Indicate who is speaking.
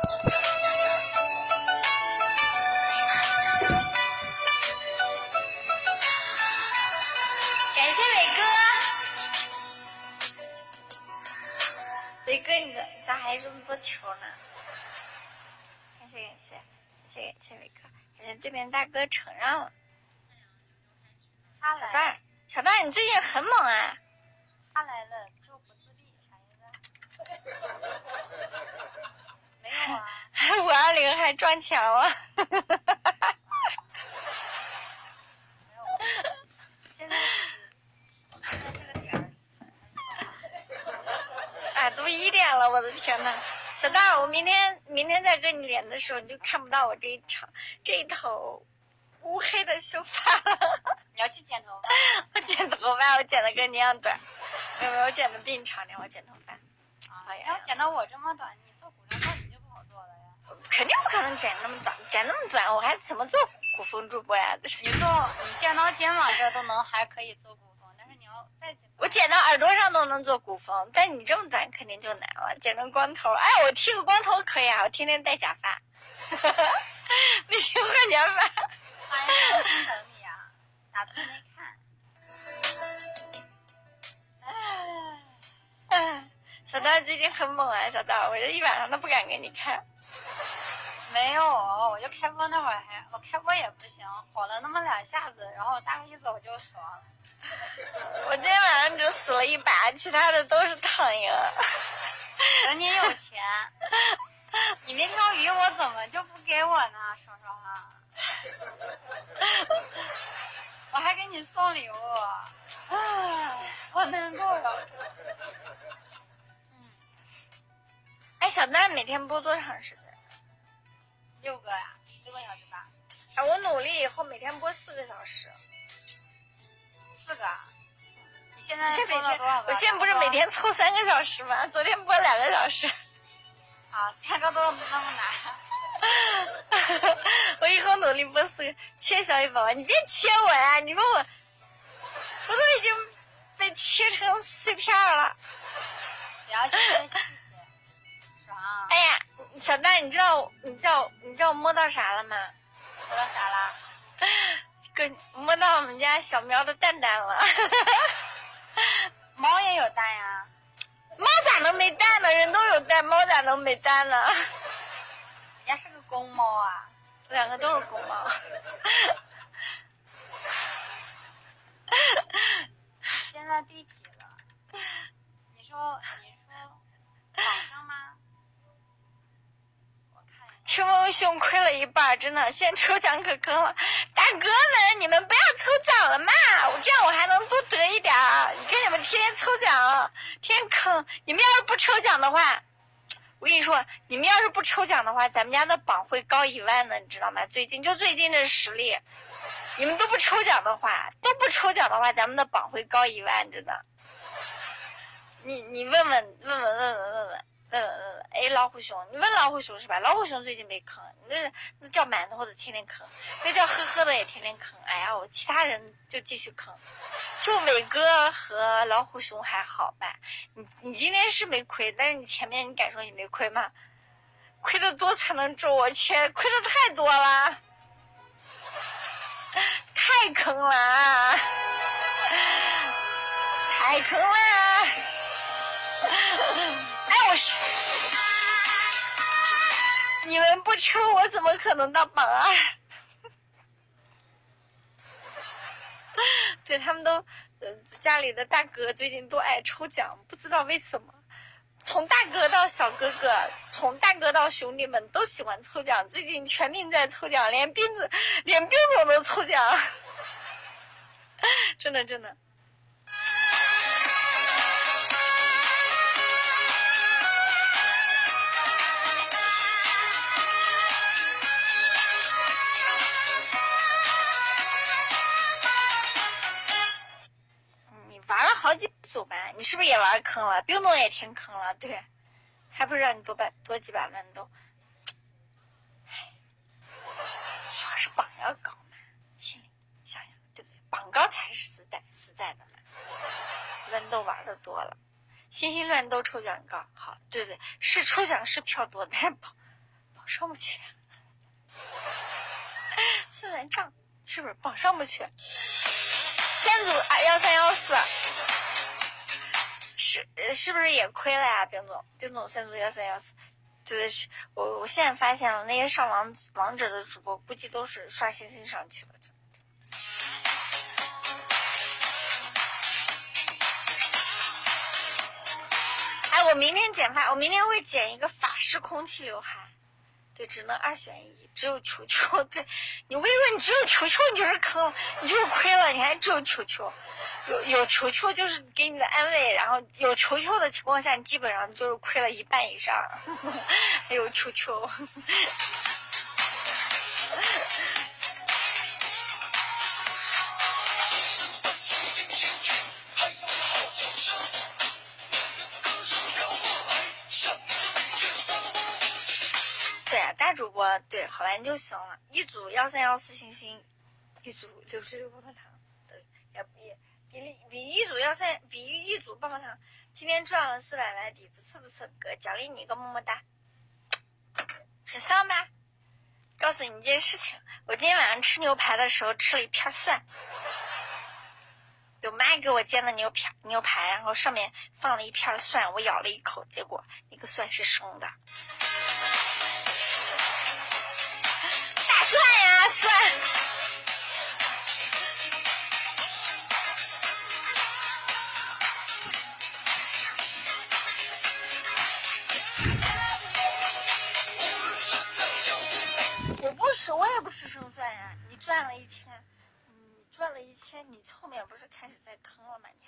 Speaker 1: 感谢伟哥，伟哥你咋还这么多球呢？感谢伟哥，感谢对面大哥承让了。小蛋，你最近很猛啊！
Speaker 2: 他来了就不自立，啥意思？没有啊。
Speaker 1: 520还撞墙了。
Speaker 2: 没有。现在这个点儿。
Speaker 1: 啊，都1点了，我的天呐！小蛋，我明天再跟你连的时候，你就看不到我这一头乌黑的秀发了。
Speaker 2: 你要去剪头发？
Speaker 1: 我剪头发，我剪的跟你一样短。没有，我剪的比你长点。我剪头发。
Speaker 2: 要剪到我这么短，你做古装造型就不好做了呀。
Speaker 1: 肯定不可能剪那么短，剪那么短，我还怎么做古风主播呀？
Speaker 2: 你剪到肩膀这都能还可以做古风，但是你要再剪，
Speaker 1: 我剪到耳朵上都能做古风，但你这么短肯定就难了。剪成光头，哎，我剃个光头可以啊，我天天戴假发。你去换假发。
Speaker 2: 哎呀，我心疼你呀，打字没看。
Speaker 1: 小蛋最近很猛啊，小蛋，我就一晚上都不敢给你看。
Speaker 2: 没有，我就开播那会儿我开播也不行，火了那么2下子，然后大概一走就死亡了。
Speaker 1: 我今天晚上只死了1把，其他的都是躺赢。
Speaker 2: 等你有钱，你那条鱼我怎么就不给我呢？说说哈，我还给你送礼物，我难过了。
Speaker 1: 哎，小蛋每天播多长时间
Speaker 2: ？6个呀，6个小时吧。
Speaker 1: 啊，我努力以后每天播4个小时。
Speaker 2: 4个？你现在播了多少个？
Speaker 1: 我现在不是每天凑3个小时吗？昨天播2个小时。
Speaker 2: 啊，3个都那么难。
Speaker 1: 我以后努力播4个。切小雨宝宝，你别切我呀！你说我都已经被切成碎片了。
Speaker 2: 了解这细节。
Speaker 1: 哎呀，小蛋，你知道我摸到啥了吗？
Speaker 2: 摸到啥了？
Speaker 1: 摸到我们家小喵的蛋蛋了。
Speaker 2: 猫也有蛋呀。
Speaker 1: 猫咋能没蛋呢？人都有蛋，猫咋能没蛋呢？
Speaker 2: 人家是个公猫啊。
Speaker 1: 2个都是公猫。
Speaker 2: 现在第几了？你说网上吗？
Speaker 1: 秋风兄亏了1半，真的，现在抽奖可坑了。大哥们，你们不要抽奖了嘛，这样我还能多得一点。你看你们天天抽奖，天天坑。你们要是不抽奖的话，我跟你说，你们要是不抽奖的话，咱们家的榜会高1万呢，你知道吗？最近这实力，你们都不抽奖的话，咱们的榜会高1万，真的。你问问，哎，老虎熊，你问老虎熊是吧？老虎熊最近没坑，那叫馒头的天天坑，那叫呵呵的也天天坑。哎呀，我其他人就继续坑，就伟哥和老虎熊还好吧？你今天是没亏，但是你前面你敢说你没亏吗？亏的多才能中，我去，亏的太多了，太坑了，太坑了。哎，你们不抽我怎么可能到榜2？对，他们都家里的大哥最近都爱抽奖，不知道为什么。从大哥到小哥哥，从大哥到兄弟们都喜欢抽奖，最近全民在抽奖，连兵总都抽奖，真的。玩了好几组吧，你是不是也玩坑了？冰冻也填坑了，对，还不是让你多几百万都。主要是榜要高嘛，心里想想对不对？榜高才是实在的嘛。乱斗玩的多了，新乱斗抽奖高，好，对，是抽奖是票多，但是上不去，算算账是不是榜上不去？三组啊1314，是不是也亏了呀？冰总三组1314，对对是，我现在发现了，那些上王者的主播估计都是刷星星上去的。哎，我明天剪发，我明天会剪一个法式空气刘海。对，只能2选1，只有球球。对，我跟你说，你只有球球，你就是坑，你就是亏了，你还只有球球。有球球就是给你的安慰，然后有球球的情况下，你基本上就是亏了1半以上。还有球球。对啊，大主播对好玩就行了。一组1314星星，一组66棒棒糖，对，也比一组棒棒糖。今天赚了400来币，不错不错，哥，奖励你一个么么哒。很香吧？告诉你一件事情，我今天晚上吃牛排的时候吃了一片蒜。我妈给我煎的牛排，然后上面放了一片蒜，我咬了一口，结果那个蒜是生的。大蒜呀，蒜！我也不吃生蒜呀。你赚了1000，你后面不是开始在坑了吗？你